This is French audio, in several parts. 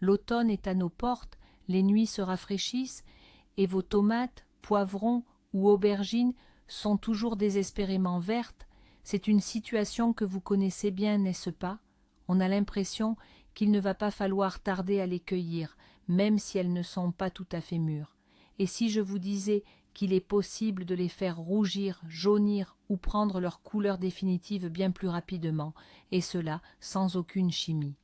L'automne est à nos portes, les nuits se rafraîchissent, et vos tomates, poivrons ou aubergines sont toujours désespérément vertes. C'est une situation que vous connaissez bien, n'est-ce pas? On a l'impression qu'il ne va pas falloir tarder à les cueillir, même si elles ne sont pas tout à fait mûres. Et si je vous disais qu'il est possible de les faire rougir, jaunir ou prendre leur couleur définitive bien plus rapidement, et cela sans aucune chimie.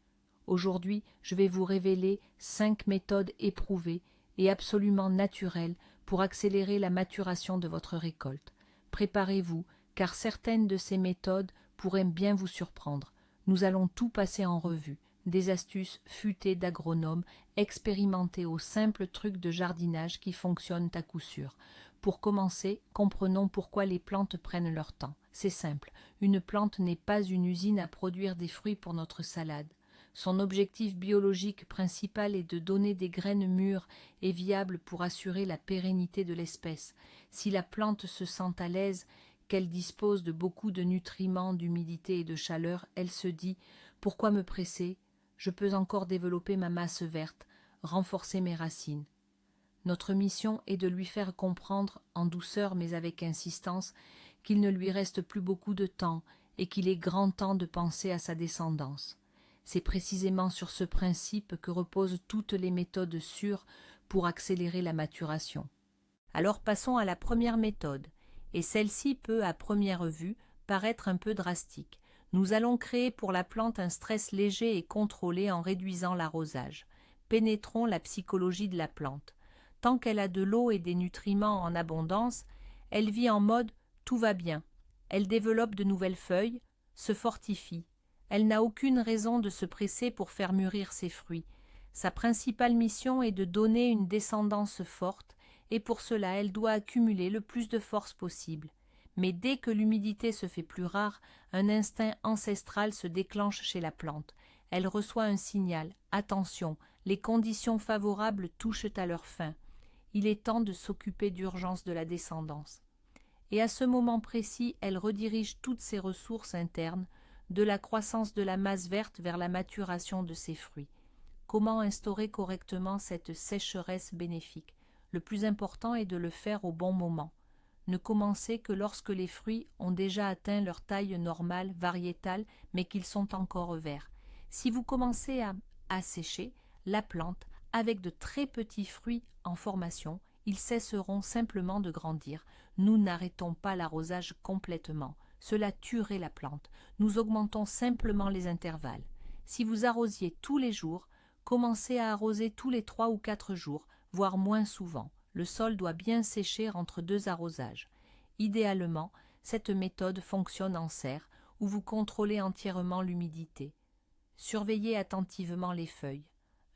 Aujourd'hui, je vais vous révéler 5 méthodes éprouvées et absolument naturelles pour accélérer la maturation de votre récolte. Préparez-vous, car certaines de ces méthodes pourraient bien vous surprendre. Nous allons tout passer en revue, des astuces futées d'agronomes, expérimentées aux simples trucs de jardinage qui fonctionnent à coup sûr. Pour commencer, comprenons pourquoi les plantes prennent leur temps. C'est simple, une plante n'est pas une usine à produire des fruits pour notre salade. Son objectif biologique principal est de donner des graines mûres et viables pour assurer la pérennité de l'espèce. Si la plante se sent à l'aise, qu'elle dispose de beaucoup de nutriments, d'humidité et de chaleur, elle se dit « Pourquoi me presser? Je peux encore développer ma masse verte, renforcer mes racines. » Notre mission est de lui faire comprendre, en douceur mais avec insistance, qu'il ne lui reste plus beaucoup de temps et qu'il est grand temps de penser à sa descendance. C'est précisément sur ce principe que reposent toutes les méthodes sûres pour accélérer la maturation. Alors passons à la première méthode, et celle-ci peut, à première vue, paraître un peu drastique. Nous allons créer pour la plante un stress léger et contrôlé en réduisant l'arrosage. Pénétrons la psychologie de la plante. Tant qu'elle a de l'eau et des nutriments en abondance, elle vit en mode « tout va bien ». Elle développe de nouvelles feuilles, se fortifie. Elle n'a aucune raison de se presser pour faire mûrir ses fruits. Sa principale mission est de donner une descendance forte, et pour cela elle doit accumuler le plus de force possible. Mais dès que l'humidité se fait plus rare, un instinct ancestral se déclenche chez la plante. Elle reçoit un signal « Attention, les conditions favorables touchent à leur fin. Il est temps de s'occuper d'urgence de la descendance. » Et à ce moment précis, elle redirige toutes ses ressources internes, de la croissance de la masse verte vers la maturation de ses fruits. Comment instaurer correctement cette sécheresse bénéfique? Le plus important est de le faire au bon moment. Ne commencez que lorsque les fruits ont déjà atteint leur taille normale, variétale, mais qu'ils sont encore verts. Si vous commencez à assécher la plante avec de très petits fruits en formation, ils cesseront simplement de grandir. Nous n'arrêtons pas l'arrosage complètement. Cela tuerait la plante. Nous augmentons simplement les intervalles. Si vous arrosiez tous les jours, commencez à arroser tous les 3 ou 4 jours, voire moins souvent. Le sol doit bien sécher entre 2 arrosages. Idéalement, cette méthode fonctionne en serre, où vous contrôlez entièrement l'humidité. Surveillez attentivement les feuilles.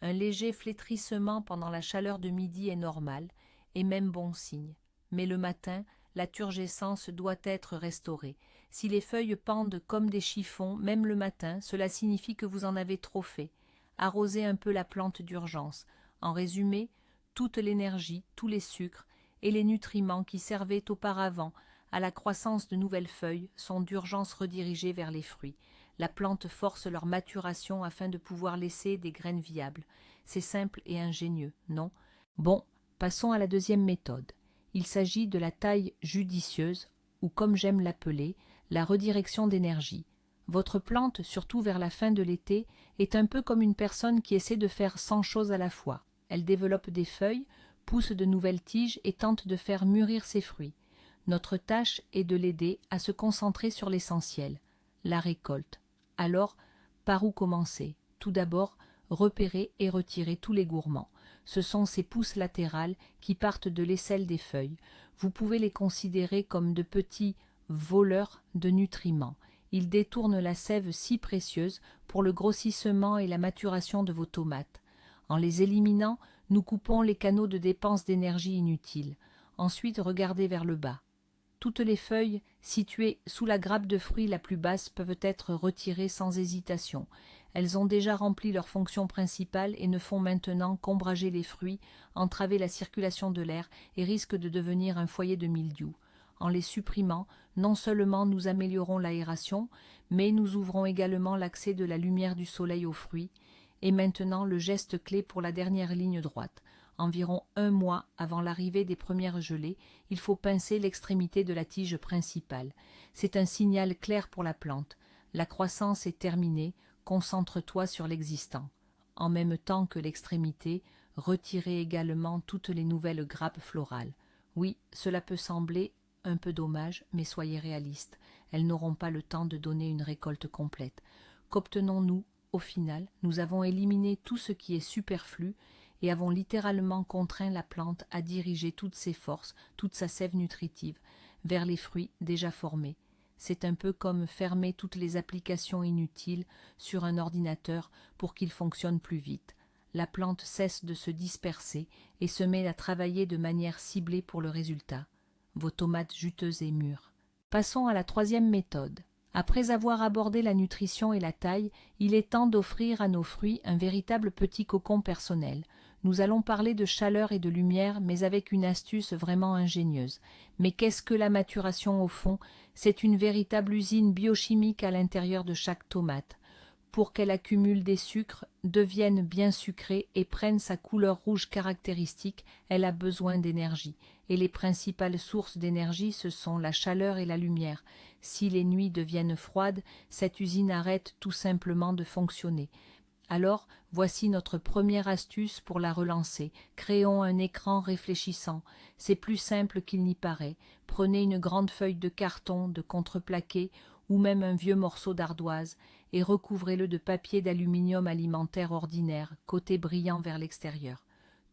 Un léger flétrissement pendant la chaleur de midi est normal, et même bon signe. Mais le matin, la turgescence doit être restaurée. Si les feuilles pendent comme des chiffons, même le matin, cela signifie que vous en avez trop fait. Arrosez un peu la plante d'urgence. En résumé, toute l'énergie, tous les sucres et les nutriments qui servaient auparavant à la croissance de nouvelles feuilles sont d'urgence redirigés vers les fruits. La plante force leur maturation afin de pouvoir laisser des graines viables. C'est simple et ingénieux, non? Bon, passons à la deuxième méthode. Il s'agit de la taille judicieuse, ou comme j'aime l'appeler, la redirection d'énergie. Votre plante, surtout vers la fin de l'été, est un peu comme une personne qui essaie de faire 100 choses à la fois. Elle développe des feuilles, pousse de nouvelles tiges et tente de faire mûrir ses fruits. Notre tâche est de l'aider à se concentrer sur l'essentiel, la récolte. Alors, par où commencer? Tout d'abord, repérer et retirer tous les gourmands. Ce sont ces pousses latérales qui partent de l'aisselle des feuilles. Vous pouvez les considérer comme de petits voleurs de nutriments. Ils détournent la sève si précieuse pour le grossissement et la maturation de vos tomates. En les éliminant, nous coupons les canaux de dépense d'énergie inutiles. Ensuite, regardez vers le bas. Toutes les feuilles situées sous la grappe de fruits la plus basse peuvent être retirées sans hésitation. Elles ont déjà rempli leur fonction principale et ne font maintenant qu'ombrager les fruits, entraver la circulation de l'air et risquent de devenir un foyer de mildiou. En les supprimant, non seulement nous améliorons l'aération, mais nous ouvrons également l'accès de la lumière du soleil aux fruits, Et maintenant le geste clé pour la dernière ligne droite. Environ 1 mois avant l'arrivée des premières gelées, il faut pincer l'extrémité de la tige principale. C'est un signal clair pour la plante. La croissance est terminée, concentre-toi sur l'existant. En même temps que l'extrémité, retirez également toutes les nouvelles grappes florales. Oui, cela peut sembler un peu dommage, mais soyez réalistes, elles n'auront pas le temps de donner une récolte complète. Qu'obtenons-nous? Au final, nous avons éliminé tout ce qui est superflu et avons littéralement contraint la plante à diriger toutes ses forces, toute sa sève nutritive, vers les fruits déjà formés. C'est un peu comme fermer toutes les applications inutiles sur un ordinateur pour qu'il fonctionne plus vite. La plante cesse de se disperser et se met à travailler de manière ciblée pour le résultat. Vos tomates juteuses et mûres. Passons à la 3e méthode. Après avoir abordé la nutrition et la taille, il est temps d'offrir à nos fruits un véritable petit cocon personnel. Nous allons parler de chaleur et de lumière, mais avec une astuce vraiment ingénieuse. Mais qu'est-ce que la maturation au fond? C'est une véritable usine biochimique à l'intérieur de chaque tomate. Pour qu'elle accumule des sucres, devienne bien sucrée et prenne sa couleur rouge caractéristique, elle a besoin d'énergie. Et les principales sources d'énergie, ce sont la chaleur et la lumière. Si les nuits deviennent froides, cette usine arrête tout simplement de fonctionner. Alors, voici notre première astuce pour la relancer. Créons un écran réfléchissant. C'est plus simple qu'il n'y paraît. Prenez une grande feuille de carton, de contreplaqué, ou même un vieux morceau d'ardoise, et recouvrez-le de papier d'aluminium alimentaire ordinaire, côté brillant vers l'extérieur.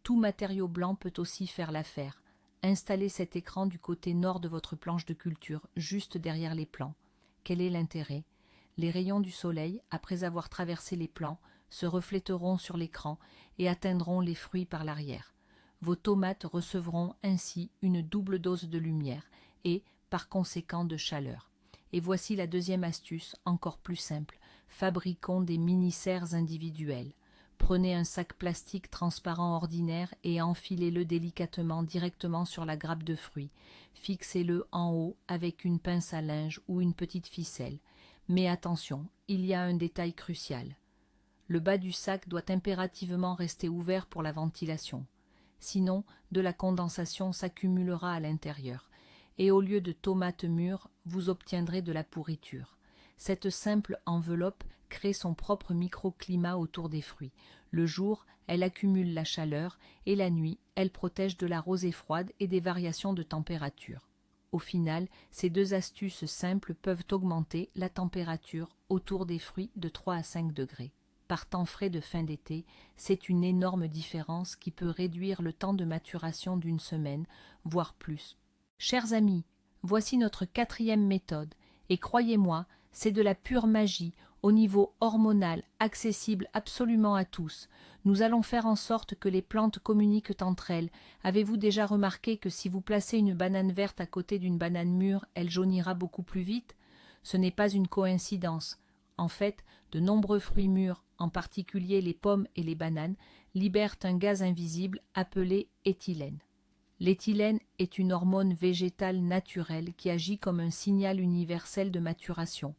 Tout matériau blanc peut aussi faire l'affaire. Installez cet écran du côté nord de votre planche de culture, juste derrière les plants. Quel est l'intérêt? Les rayons du soleil, après avoir traversé les plants, se refléteront sur l'écran et atteindront les fruits par l'arrière. Vos tomates recevront ainsi une double dose de lumière et, par conséquent, de chaleur. Et voici la 2e astuce, encore plus simple. Fabriquons des mini-serres individuelles. Prenez un sac plastique transparent ordinaire et enfilez-le délicatement directement sur la grappe de fruits. Fixez-le en haut avec une pince à linge ou une petite ficelle. Mais attention, il y a un détail crucial. Le bas du sac doit impérativement rester ouvert pour la ventilation. Sinon, de la condensation s'accumulera à l'intérieur. Et au lieu de tomates mûres, vous obtiendrez de la pourriture. Cette simple enveloppe crée son propre microclimat autour des fruits. Le jour, elle accumule la chaleur et la nuit, elle protège de la rosée froide et des variations de température. Au final, ces 2 astuces simples peuvent augmenter la température autour des fruits de 3 à 5 degrés. Par temps frais de fin d'été, c'est une énorme différence qui peut réduire le temps de maturation d'1 semaine, voire plus. Chers amis, voici notre 4e méthode, et croyez-moi, c'est de la pure magie, au niveau hormonal, accessible absolument à tous. Nous allons faire en sorte que les plantes communiquent entre elles. Avez-vous déjà remarqué que si vous placez une banane verte à côté d'une banane mûre, elle jaunira beaucoup plus vite? Ce n'est pas une coïncidence. En fait, de nombreux fruits mûrs, en particulier les pommes et les bananes, libèrent un gaz invisible appelé éthylène. L'éthylène est une hormone végétale naturelle qui agit comme un signal universel de maturation.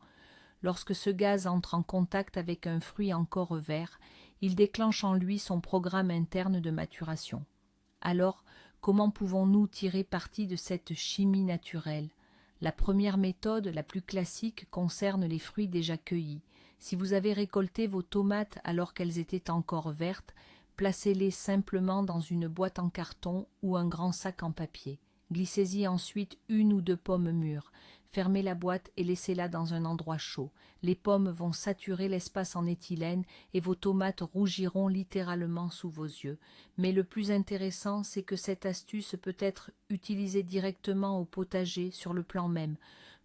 Lorsque ce gaz entre en contact avec un fruit encore vert, il déclenche en lui son programme interne de maturation. Alors, comment pouvons-nous tirer parti de cette chimie naturelle? La première méthode, la plus classique, concerne les fruits déjà cueillis. Si vous avez récolté vos tomates alors qu'elles étaient encore vertes, placez-les simplement dans une boîte en carton ou un grand sac en papier. Glissez-y ensuite 1 ou 2 pommes mûres. Fermez la boîte et laissez-la dans un endroit chaud. Les pommes vont saturer l'espace en éthylène et vos tomates rougiront littéralement sous vos yeux. Mais le plus intéressant, c'est que cette astuce peut être utilisée directement au potager sur le plan même.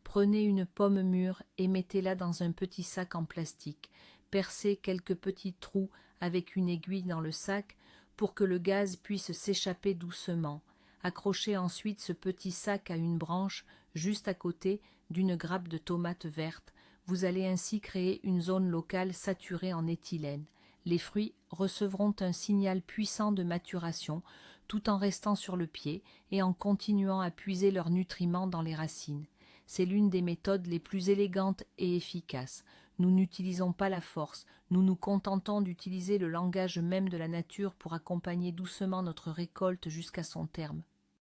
Prenez une pomme mûre et mettez-la dans un petit sac en plastique. Percez quelques petits trous avec une aiguille dans le sac pour que le gaz puisse s'échapper doucement. Accrochez ensuite ce petit sac à une branche juste à côté d'une grappe de tomates vertes. Vous allez ainsi créer une zone locale saturée en éthylène. Les fruits recevront un signal puissant de maturation tout en restant sur le pied et en continuant à puiser leurs nutriments dans les racines. C'est l'une des méthodes les plus élégantes et efficaces. Nous n'utilisons pas la force, nous nous contentons d'utiliser le langage même de la nature pour accompagner doucement notre récolte jusqu'à son terme.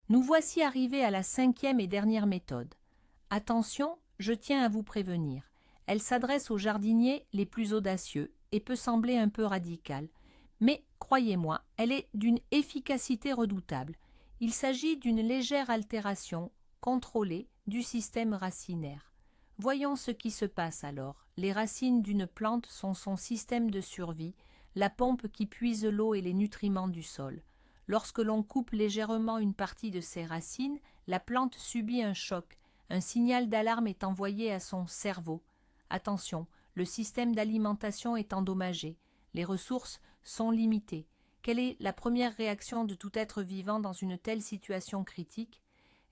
Nous voici arrivés à la 5e et dernière méthode. Attention, je tiens à vous prévenir. Elle s'adresse aux jardiniers les plus audacieux et peut sembler un peu radicale. Mais, croyez-moi, elle est d'une efficacité redoutable. Il s'agit d'une légère altération, contrôlée, du système racinaire. Voyons ce qui se passe alors. Les racines d'une plante sont son système de survie, la pompe qui puise l'eau et les nutriments du sol. Lorsque l'on coupe légèrement une partie de ses racines, la plante subit un choc. Un signal d'alarme est envoyé à son cerveau. Attention, le système d'alimentation est endommagé. Les ressources sont limitées. Quelle est la première réaction de tout être vivant dans une telle situation critique?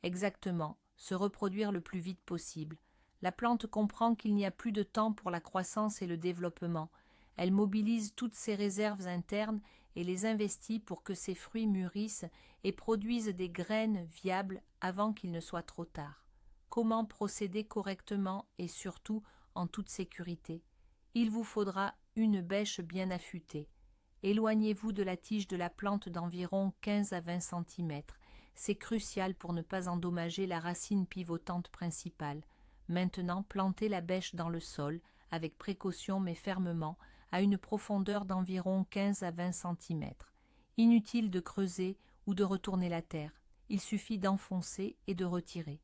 Exactement, se reproduire le plus vite possible. La plante comprend qu'il n'y a plus de temps pour la croissance et le développement. Elle mobilise toutes ses réserves internes et les investit pour que ses fruits mûrissent et produisent des graines viables avant qu'il ne soit trop tard. Comment procéder correctement et surtout en toute sécurité? Il vous faudra une bêche bien affûtée. Éloignez-vous de la tige de la plante d'environ 15 à 20 cm. C'est crucial pour ne pas endommager la racine pivotante principale. Maintenant, plantez la bêche dans le sol, avec précaution mais fermement, à une profondeur d'environ 15 à 20 cm. Inutile de creuser ou de retourner la terre. Il suffit d'enfoncer et de retirer.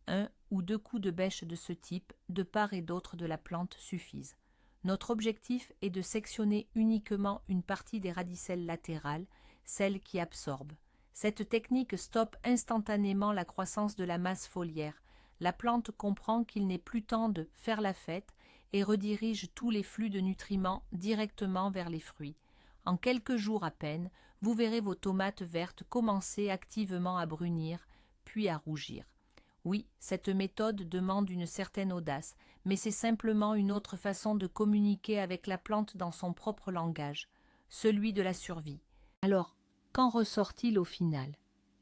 1 ou 2 coups de bêche de ce type, de part et d'autre de la plante, suffisent. Notre objectif est de sectionner uniquement une partie des radicelles latérales, celles qui absorbent. Cette technique stoppe instantanément la croissance de la masse foliaire. La plante comprend qu'il n'est plus temps de faire la fête et redirige tous les flux de nutriments directement vers les fruits. En quelques jours à peine, vous verrez vos tomates vertes commencer activement à brunir, puis à rougir. Oui, cette méthode demande une certaine audace, mais c'est simplement une autre façon de communiquer avec la plante dans son propre langage, celui de la survie. Alors, qu'en ressort-il au final?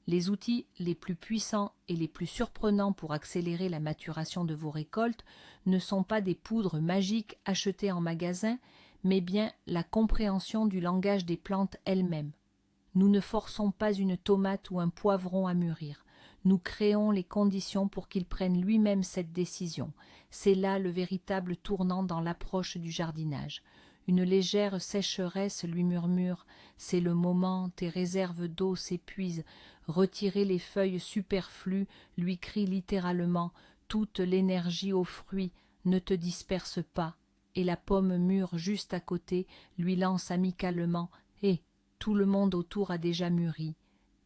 Les outils les plus puissants et les plus surprenants pour accélérer la maturation de vos récoltes ne sont pas des poudres magiques achetées en magasin, mais bien la compréhension du langage des plantes elles-mêmes. Nous ne forçons pas une tomate ou un poivron à mûrir. Nous créons les conditions pour qu'il prenne lui-même cette décision. C'est là le véritable tournant dans l'approche du jardinage. Une légère sécheresse lui murmure « C'est le moment, tes réserves d'eau s'épuisent ». Retirer les feuilles superflues lui crie littéralement « Toute l'énergie aux fruits, ne te disperse pas ». Et la pomme mûre juste à côté lui lance amicalement « Hé, tout le monde autour a déjà mûri.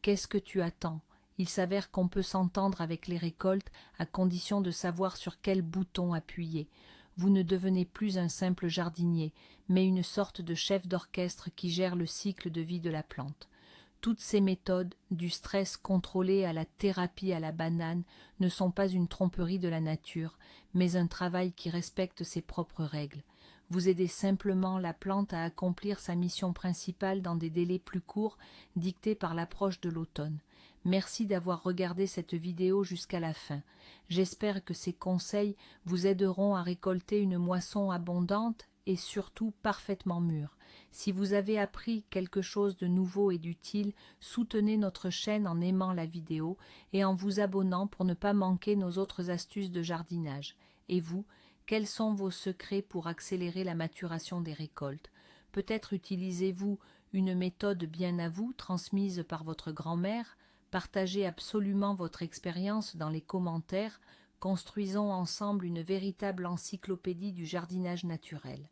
Qu'est-ce que tu attends ?» Il s'avère qu'on peut s'entendre avec les récoltes à condition de savoir sur quel bouton appuyer. Vous ne devenez plus un simple jardinier, mais une sorte de chef d'orchestre qui gère le cycle de vie de la plante. Toutes ces méthodes, du stress contrôlé à la thérapie à la banane, ne sont pas une tromperie de la nature, mais un travail qui respecte ses propres règles. Vous aidez simplement la plante à accomplir sa mission principale dans des délais plus courts, dictés par l'approche de l'automne. Merci d'avoir regardé cette vidéo jusqu'à la fin. J'espère que ces conseils vous aideront à récolter une moisson abondante et surtout parfaitement mûre. Si vous avez appris quelque chose de nouveau et d'utile, soutenez notre chaîne en aimant la vidéo et en vous abonnant pour ne pas manquer nos autres astuces de jardinage. Et vous, quels sont vos secrets pour accélérer la maturation des récoltes? Peut-être utilisez-vous une méthode bien à vous, transmise par votre grand-mère? Partagez absolument votre expérience dans les commentaires. Construisons ensemble une véritable encyclopédie du jardinage naturel.